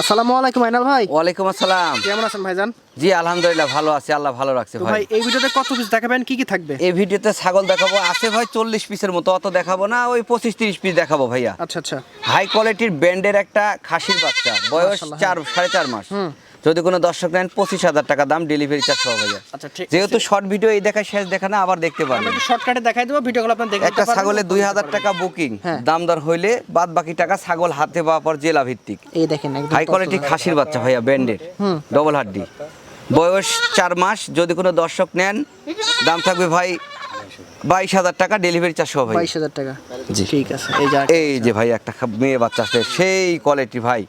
আসসালামু আলাইকুম আইনাল ভাই। ওয়ালাইকুম আসসালাম। কেমন আছেন ভাইজান? জি আলহামদুলিল্লাহ ভালো আছি, আল্লাহ ভালো রাখছে তো ভাই। ভাই এই ভিডিওতে কত পিস দেখাবেন, কি কি থাকবে? এই ভিডিওতে ছাগল দেখাবো, আছে ভাই 40 পিসের মতো, অত দেখাবো না, ওই 25-30 পিস দেখাবো ভাইয়া। আচ্ছা আচ্ছা। হাই কোয়ালিটির ব্যান্ডের একটা খাসির বাচ্চা, বয়স মাশাআল্লাহ, 4.5 মাস। যদি কোনো দর্শক নেন 25,000 টাকা দাম, ডেলিভারি চার্জ সহ ভাইয়া। আচ্ছা ঠিক যেহেতু শর্ট ভিডিও এই দেখা শেষ দেখা না, আবার দেখতে আমরা পারবেন। একটু শর্টকাটে দেখাই দেব, ভিডিওগুলো আপনারা দেখে একটা ছাগলে 2,000 টাকা বুকিং, হ্যাঁ। দাম দর হইলে বাদ বাকি টাকা ছাগল হাতে পাওয়ার পর জেলা ভিত্তিক। এই দেখেন একদম হাই কোয়ালিটি খাসির বাচ্চা ভাইয়া, ব্যান্ডের ডবল হাড্ডি, বয়স 4 মাস। যদি কোনো দর্শক নেন দাম থাকবে ভাই 22,000 টাকা, ডেলিভারি চার্জ সহ ভাই। 22,000 টাকা। জি। ঠিক আছে। এই যে ভাই একটা মেয়ে বাচ্চা আছে, সেই কোয়ালিটি ভাই,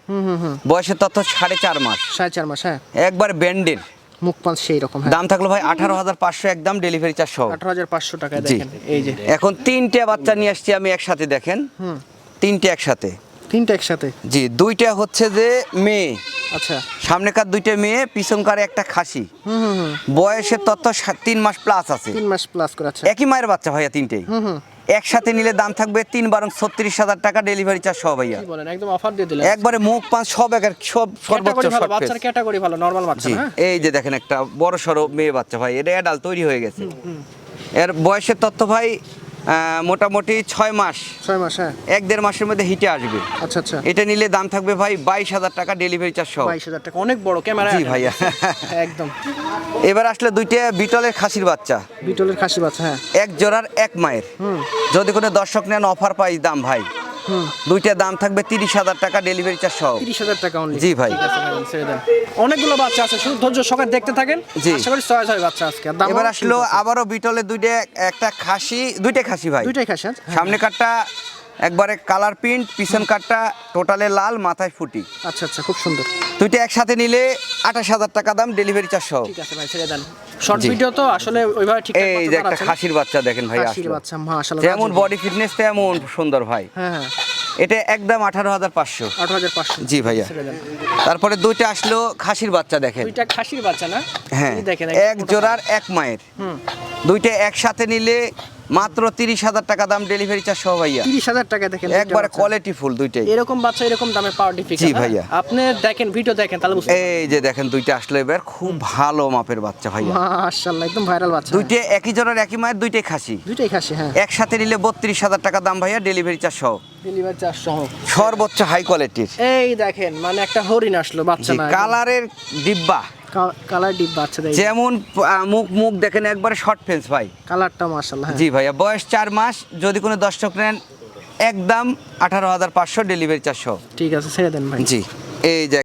বয়সের তথ্য 4.5 মাস, 4.5 মাস। হ্যাঁ, একবার ব্যান্ডের। মুখ পাঁচ সেই রকম। হ্যাঁ, দাম থাকলো ভাই 18,500 একদম, ডেলিভারি চার্জ সহ। 18,500 টাকায় জি। দেখেন। এই যে এখন 3টে বাচ্চা নিয়ে আসছি আমি একসাথে, দেখেন 3টে একসাথে। তিনটা একসাথে। জি, 2টা হচ্ছে যে মেয়ে, আচ্ছা। সামনেকার 2টা মেয়ে, পিছনকার একটা খাসি। বয়সের তথ্য 3 মাস প্লাস আছে, 3 মাস প্লাস করে। আচ্ছা। একই মায়ের বাচ্চা ভাইয়া, 3টেই একসাথে নিলে দাম থাকবে 3/36,000 টাকা, ডেলিভারি চার্জ সহ ভাইয়া। কি বলেন, একদম অফার দিয়ে দিলেন। একবারে মুখ পাঁচ সব সব সর্বোচ্চ ক্যাটাগরি ভালো, শর্ট বাচ্চার ক্যাটাগরি ভালো, নরমাল বাচ্চা জি। না? এই যে দেখেন একটা বড় সড়ো মেয়ে বাচ্চা ভাই, এটা অ্যাডাল্ট তৈরি হয়ে গেছে। এর বয়সের তথ্য ভাই মোটামুটি 6 মাস, 6 মাস। হ্যাঁ। 1-1.5 মাসের মধ্যে হিটে আসবে। আচ্ছা আচ্ছা। এটা নিলে দাম থাকবে ভাই 22,000 টাকা, ডেলিভারি চার্জ সহ। 22,000 টাকা, অনেক বড় ক্যামেরা। জি ভাইয়া। একদম এবার আসলে 2টা বিটলের খাসির বাচ্চা, বিটলের খাসি বাচ্চা। হ্যাঁ। এক জোড়ার এক মায়ের। যদি কোনো দর্শক নেন অফার পাই দাম ভাই, 2টা দাম থাকবে 30,000 টাকা, ডেলিভারি চার্জ সহ। 30,000 টাকা অনলি। জি ভাই। ঠিক আছে ভাই, ছেড়ে দেন। অনেকগুলো বাচ্চা আছে, শুধু ধৈর্য সহকারে দেখতে থাকেন। জি। আশা করি 6 বাচ্চা আজকে। আর দামও এবার আসলো ঠিক আছে। আবারও বিটলের 2টা, একটা খাসি, 2টা খাসি ভাই। দুইটাই খাসি। হ্যাঁ। সামনে কাটটা একবারে কালার প্রিন্ট, পিছন কাটটা টোটালে লাল, মাথায় ফুটি। আচ্ছা আচ্ছা, খুব সুন্দর। 2টা একসাথে নিলে 28,000 টাকা দাম, ডেলিভারি চার্জ সহ। ঠিক আছে ভাই, ছেড়ে দেন। শর্ট জি। ভিডিও তো আসলে ওইভাবে ঠিক এই যে একটা খাসির বাচ্চা দেখেন ভাই, খাসির আসলো বাচ্চা মাশাআল্লাহ। যেমন বডি ফিটনেস তেমন সুন্দর ভাই। হ্যাঁ হ্যাঁ। এটা একদম 18,500। 18,500। জি ভাইয়া। ছেড়ে দেন। তারপরে 2টা আসলো খাসির বাচ্চা দেখেন। দুইটা খাসির বাচ্চা না? হ্যাঁ, এই দেখেন এক জোড়ার এক মায়ের। 2টা একসাথে নিলে মাত্র 30,000 টাকা দাম, ডেলিভারি চার্জ সহ ভাইয়া। 30,000 টাকা দেখেন। দুইটা একবারে বাচ্চা। কোয়ালিটি ফুল 2টাই। এরকম বাচ্চা এরকম দামে পাওয়া ডিফিকাল্ট। জি ভাইয়া। আপনি দেখেন, ভিডিও দেখেন তাহলে বুঝতে পারবেন। এই যে দেখেন 2টা আসলো এবার, খুব ভালো মাপের বাচ্চা ভাইয়া। মাশাআল্লাহ, একদম ভাইরাল বাচ্চা। 2টা একই জোড়ার একই মায়ের, 2টাই খাসি। দুইটাই খাসি। হ্যাঁ। একসাথে নিলে 32,000 টাকা দাম ভাইয়া, ডেলিভারি চার্জ সহ। ডেলিভারি চার্জ সহ। সর্বোচ্চ হাই কোয়ালিটির। এই দেখেন, মানে একটা হরিণ আসলো বাচ্চা জি, না? কালারের ডিব্বা, কালার ডিপ বাচ্চা দেয়। যেমন মুখ মুখ দেখেন একবারে শর্ট ফেন্স ভাই। কালারটা মাশাআল্লাহ। হ্যাঁ। জি ভাইয়া, বয়স 4 মাস। যদি কোনো দর্শক নেন একদম 18,500, ডেলিভারি চার্জ সহ। ঠিক আছে, ছেড়ে দেন ভাই। জি। এই যে